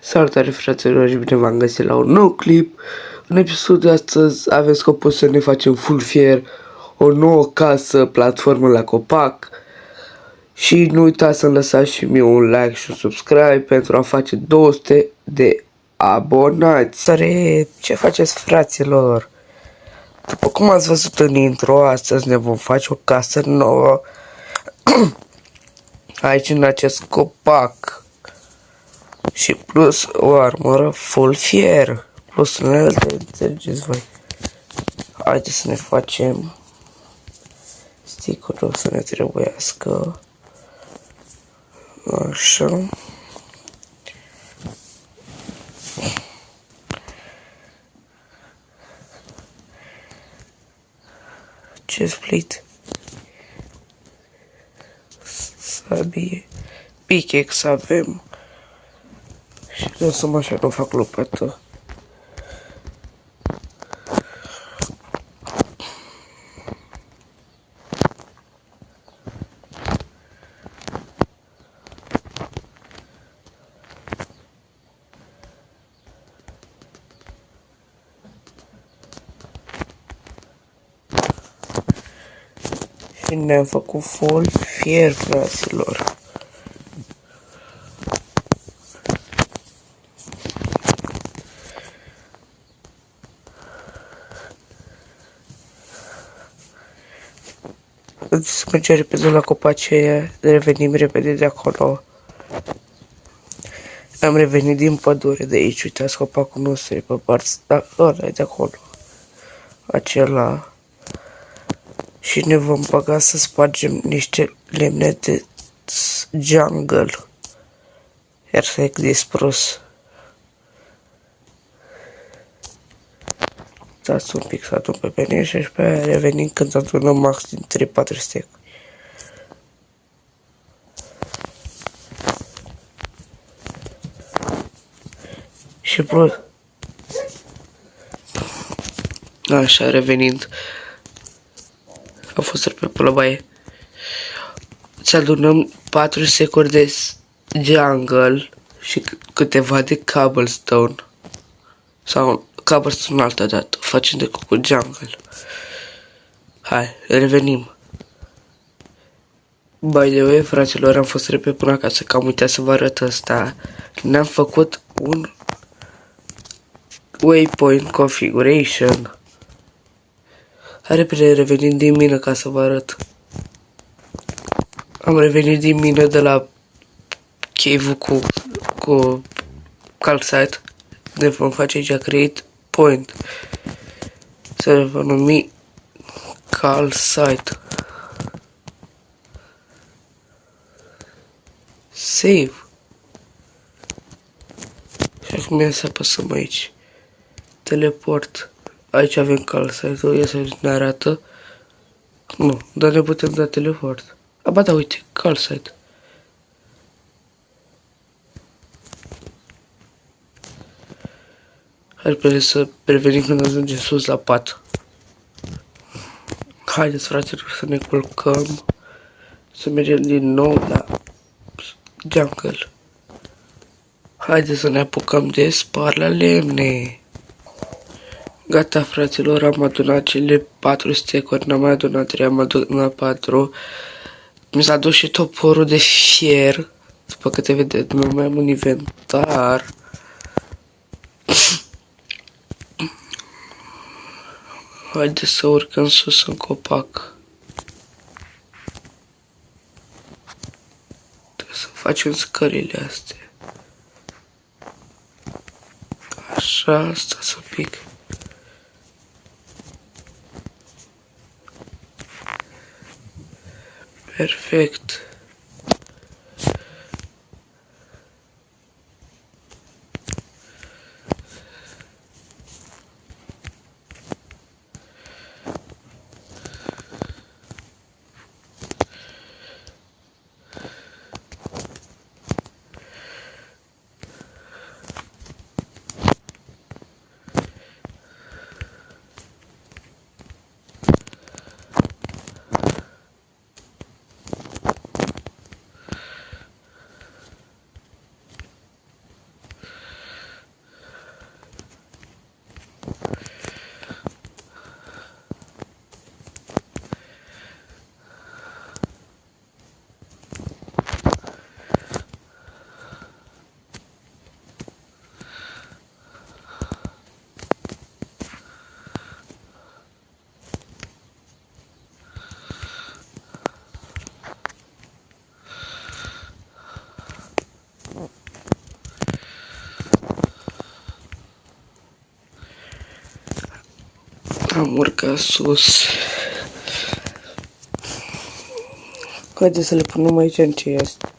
Salutare fraților și bine v-am găsit la un nou clip. În episodul de astăzi avem scopul să ne facem full fier, o nouă casă, platformă la copac. Și nu uitați să-mi lăsați și mie un like și un subscribe pentru a face 200 de abonați. Sare, ce faceți fraților? După cum ați văzut în intro, astăzi ne vom face o casă nouă aici în acest copac. Și plus o armură full fier. Plus unelte, înțelegeți voi. Haideți să ne facem stick-ul, să ne trebuiască. Așa. Ce split? Sabie. Pickaxe avem. Și lăsăm așa, nu fac lopată. Și ne-am făcut full fier, fraților. Să mergem repede la copacii aia, revenim repede de acolo. Am revenit din pădure de aici, uitați copacul nostru e pe partea de acolo. Acela. Și ne vom băga să spargem niște lemne de jungle. Iar să dispros. Stați un pic să adun pe pene și pe aia revenim când adunăm max din 3-4 stec. Și plus. Așa, revenind. A fost pe plăbaie. Să adunăm 4 securi de jungle și câteva de cobblestone. Sau cobblestone altă dată. Facem de cu jungle. Hai, revenim. By the way, fraților, am fost repede până acasă, că am uitat să vă arăt ăsta. Ne-am făcut un waypoint configuration. Hai repede, revenim din mină ca să vă arăt. Am revenit din mină de la cave-ul cu calcite. Ne vom face aici create point. Să ne vom numi calcite. Save. Și acum ia să apăsăm aici. Teleport. Aici avem calcite-ul, ia să ne arată. Nu, dar ne putem da teleport. Aba da, uite, calcite. Hai repede să prevenim când ajungem sus la pat. Haideți, fraților, să ne culcăm. Să mergem din nou la jungle. Haideți să ne apucăm de spar la lemne. Gata, fraților, am adunat cele 4 stecuri, n-am mai adunat 3, am adunat 4. Mi s-a dus și toporul de fier. După câte vedeți, nu mai am un inventar. Haideți să urcăm sus în copac. Trebuie să facem scările astea. Așa, stați un pic. Perfect. Am urcat sus. Haideți să le punem aici în ce este.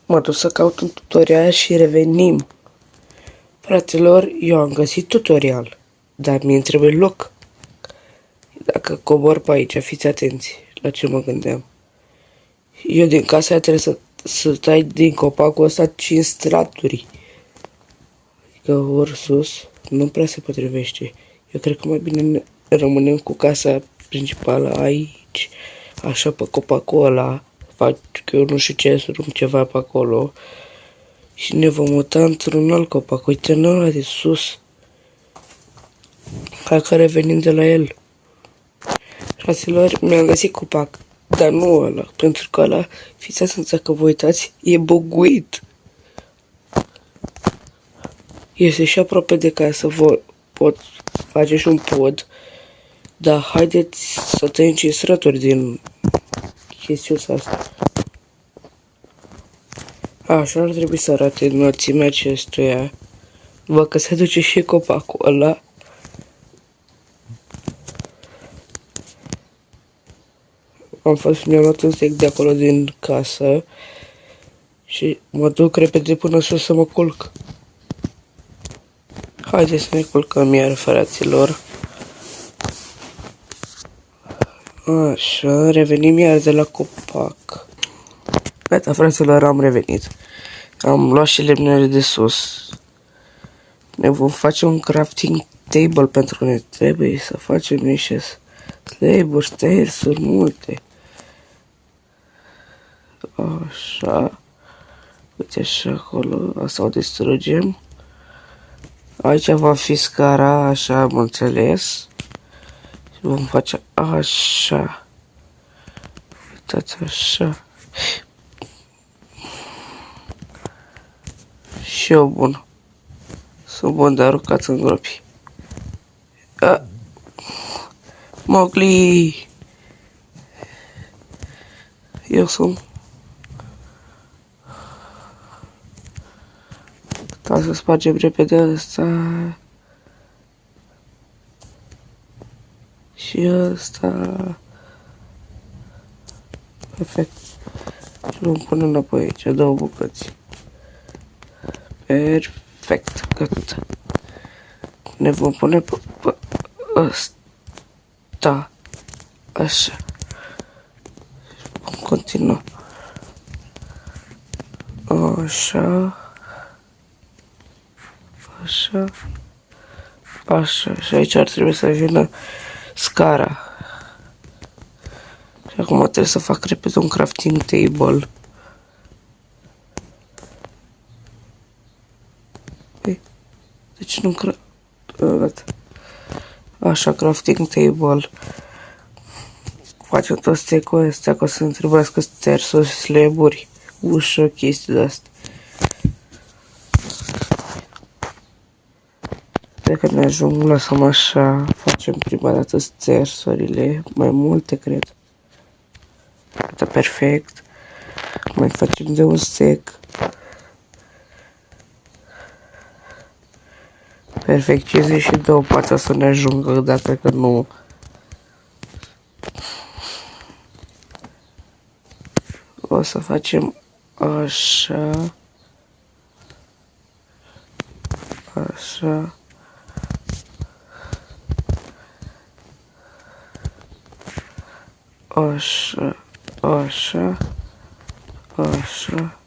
Mă duc să caut un tutorial și revenim. Fraților, eu am găsit tutorial, dar mie îmi trebuie loc. Dacă cobor pe aici, fiți atenți la ce mă gândeam. Eu din casa aia trebuie să tai din copacul ăsta 5 straturi. Adică ori sus, nu prea se potrivește. Eu cred că mai bine rămânem cu casa principală aici. Așa pe copacul ăla. Fac eu nu știu ce, să ceva pe acolo. Și ne vom muta într-un alt copac. Uite, în ăla de sus. Hai că revenim de la el. Fraților, mi-am găsit copac. Dar nu ăla. Pentru că ăla, fiți atenți că vă uitați, e buguit. Este și aproape de casă. Vă pot face și un pod. Dar haideți să tăiem 5 straturi din chestiunea asta. Așa ar trebui să arate înălțimea acestuia. Văd că se duce și copacul ăla. Mi-am luat un stec de acolo din casă. Și mă duc repede până sus să mă culc. Haideți să ne culcăm iar, fraților. Așa, revenim iar de la copac. Gata, fraților, am revenit. Am luat și lemnele de sus. Ne vom face un crafting table pentru că ne trebuie să facem niște slaburi, stairs-uri multe. Așa. Uite așa acolo. Asta o distrugem. Aici va fi scara, așa am înțeles. Și vom face așa. Uitați așa. Și eu bun. Sunt bun de aruncat în gropi. Mowgli! Eu sunt. Ca să spargem repede ăsta. Și ăsta. Perfect. Și vom pune înapoi aici, 2 bucăți. Perfect, gata. Ne vom pune pe ăsta. Așa. Vom continua. Așa. Așa. Așa. Și aici ar trebui să vină scara. Și acum trebuie să fac repede un crafting table. Deci nu gata. Așa, crafting table. Facem tot stack-ul ăsta, că o să-mi trebuiască stairs-uri, slaburi, ușă, chestii de-astea. Dacă ne ajung, lăsăm așa. Facem prima dată stairs-urile, mai multe, cred. Gata, perfect. Mai facem de un stack. Perfect, 52 poate să ne ajungă, dacă că nu. O să facem așa. Așa. Așa. Așa. Așa. Așa.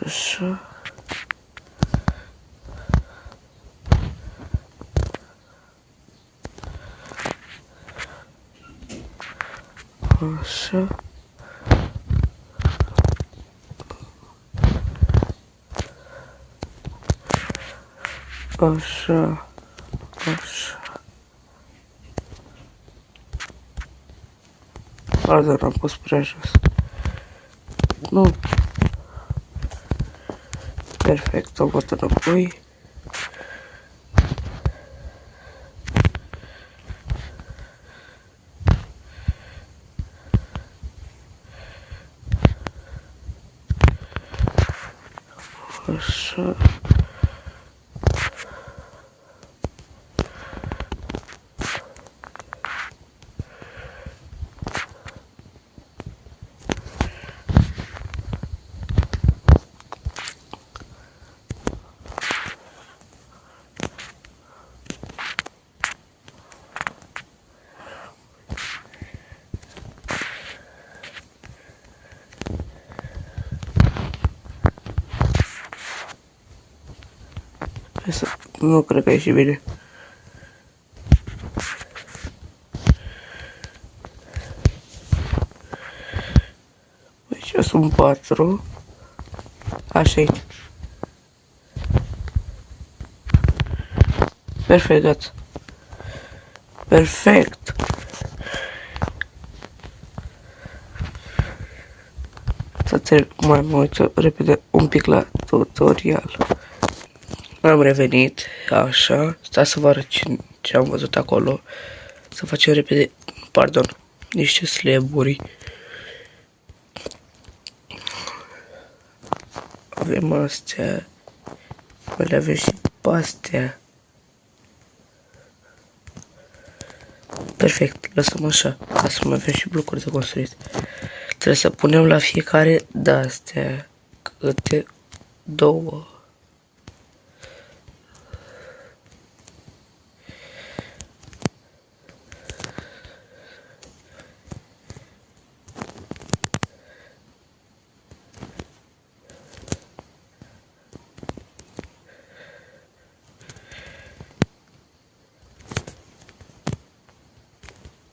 Așa. Așa. Așa. Pardon, am pus prea jos. Nu. Perfect, o bătă înapoi. așa. Nu cred că e și bine. Aici sunt 4. Așa e. Perfect, gata. Perfect. Mai mă uit repede un pic la tutorial. Am revenit, așa, stai să vă arăt ce am văzut acolo. Să facem repede, pardon, niște slaburi. Avem astea, le avem și pe astea. Perfect, lăsăm așa, ca să mai avem și blocuri de construit. Trebuie să punem la fiecare de-astea câte 2.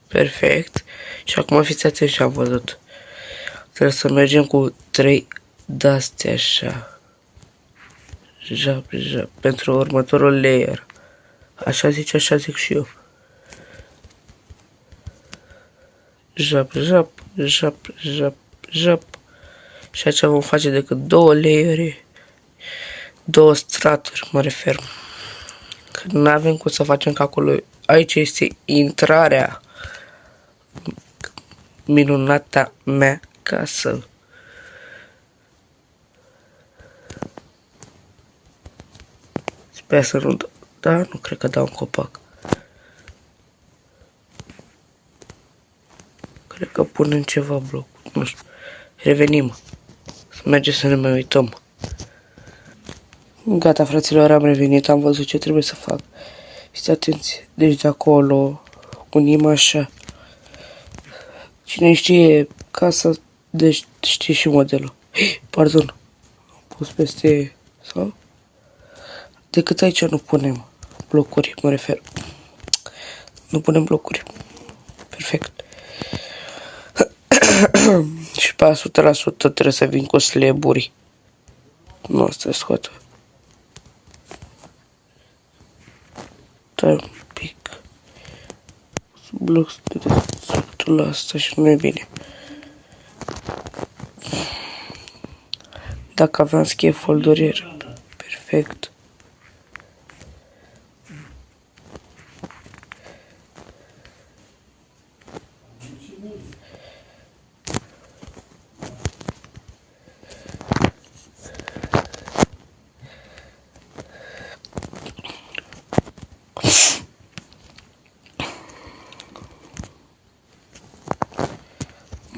Perfect. Și acum fiți atenți ce am văzut. Trebuie să mergem cu 3 de-astea așa. Jap. Pentru următorul layer. Așa zice, așa zic și eu. Jap. Și aici vom face decât 2 layere. 2 straturi, mă refer. Că nu avem cum să facem că acolo. Aici este intrarea. Minunata mea casă. Sper să nu... Da, nu cred că dau un copac. Cred că punem ceva bloc. Nu știu. Revenim. Să mergem să ne mai uităm. Gata, fraților, am revenit. Am văzut ce trebuie să fac. Fiți atenți. Deci de acolo unim așa. Cine știe casa, deci știe și modelul. Pardon. Am pus peste... Sau? Decât aici nu punem blocuri, mă refer. Nu punem blocuri. Perfect. Și pe 100% trebuie să vin cu slaburi. Nu, asta e scoată. Stai un pic. Bloc la asta și nu e bine. Dacă aveam scaffolduri, perfect.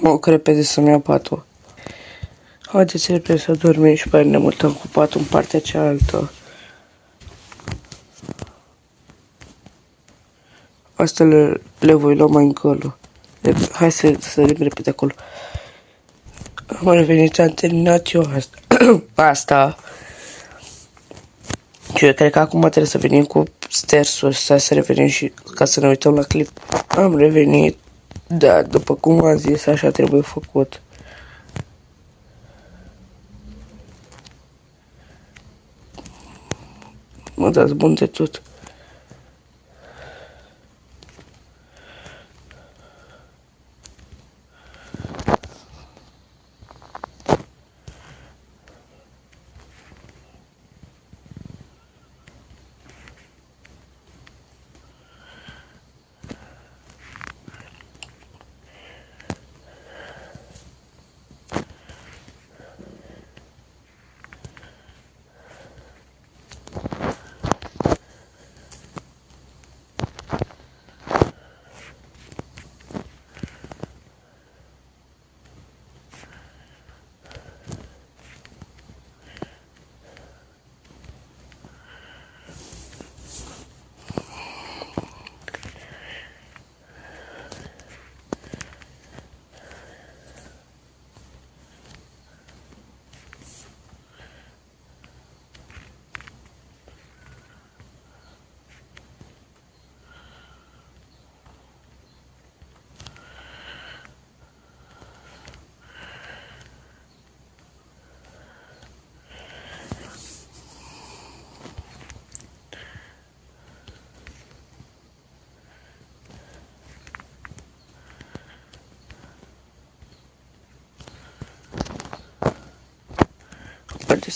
Mă repede să-mi iau patul. Haideți repede să dormim și pe aia ne mutăm cu patul în partea cealaltă. Asta le voi lua mai încolo. Hai să sărim repede acolo. Am revenit, am terminat eu asta. Și eu cred că acum trebuie să venim cu stairs-ul ăsta, să revenim și ca să ne uităm la clip. Am revenit. Da, după cum am zis, așa trebuie făcut. Mă dați bun de tot.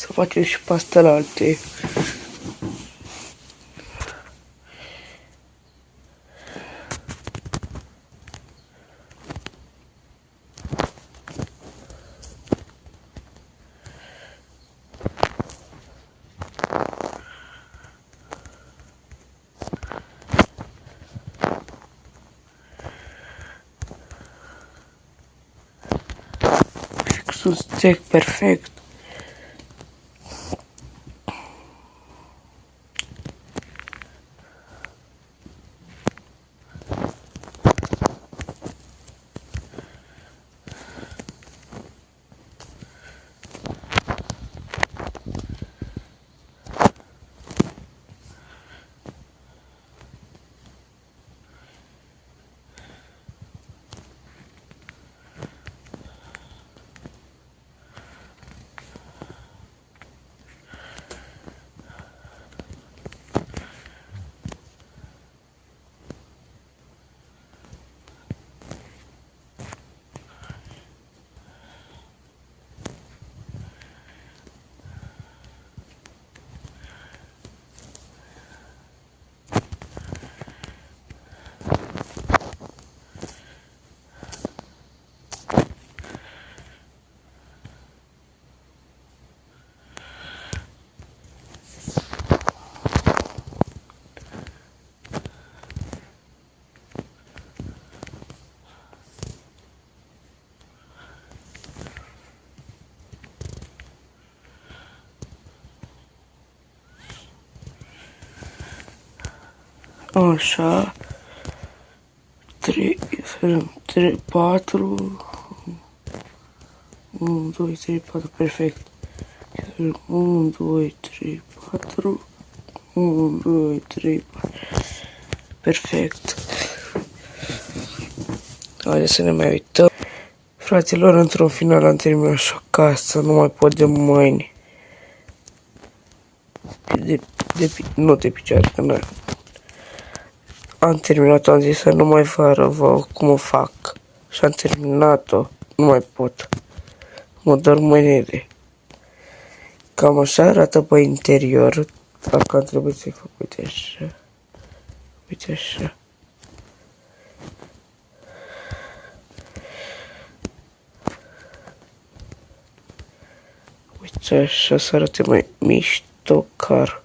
să facem și pastele alte. Fix un steak perfect. Așa. 3, 4. 1, 2, 3, 4, perfect. 1, 2, 3, 4. 1, 2, 3, 4. Perfect. Haideți să ne mai uităm. Fraților, într-un final am terminat și acasă, nu mai pot de mâini. Nu de picioare, că nu. Am terminat-o, am zis să nu mai vă arăt cum o fac. Și am terminat-o, nu mai pot. Mă dor mâinile. Cam așa arată pe interior. Dacă am trebuit să-i fac, uite așa. Uite așa. Uite așa să arate mai miștocar.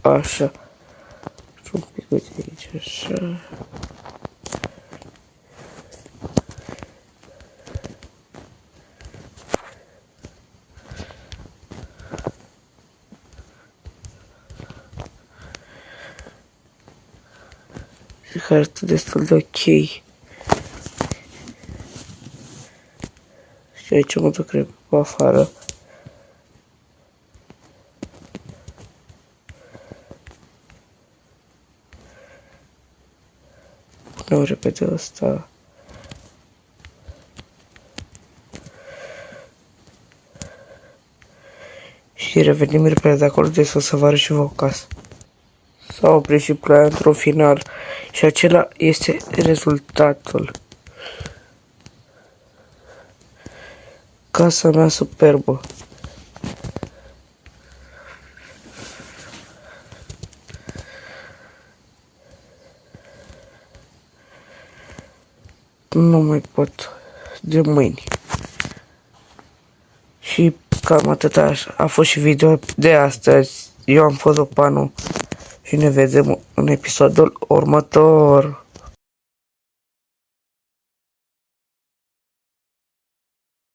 Așa. Și un pic, uite aici, așa. Zic că arată destul de ok. Și aici mă duc, cred, pe afară. Punem repede ăsta. Și revenim repede de acolo de sus să vă arăt și vă acasă. S-a oprit și ploaia într-un final. Și acela este rezultatul. Casa mea superbă. Nu mai pot de mâini. Și cam atât a fost și video de astăzi. Eu am fost Opanu și ne vedem în episodul următor.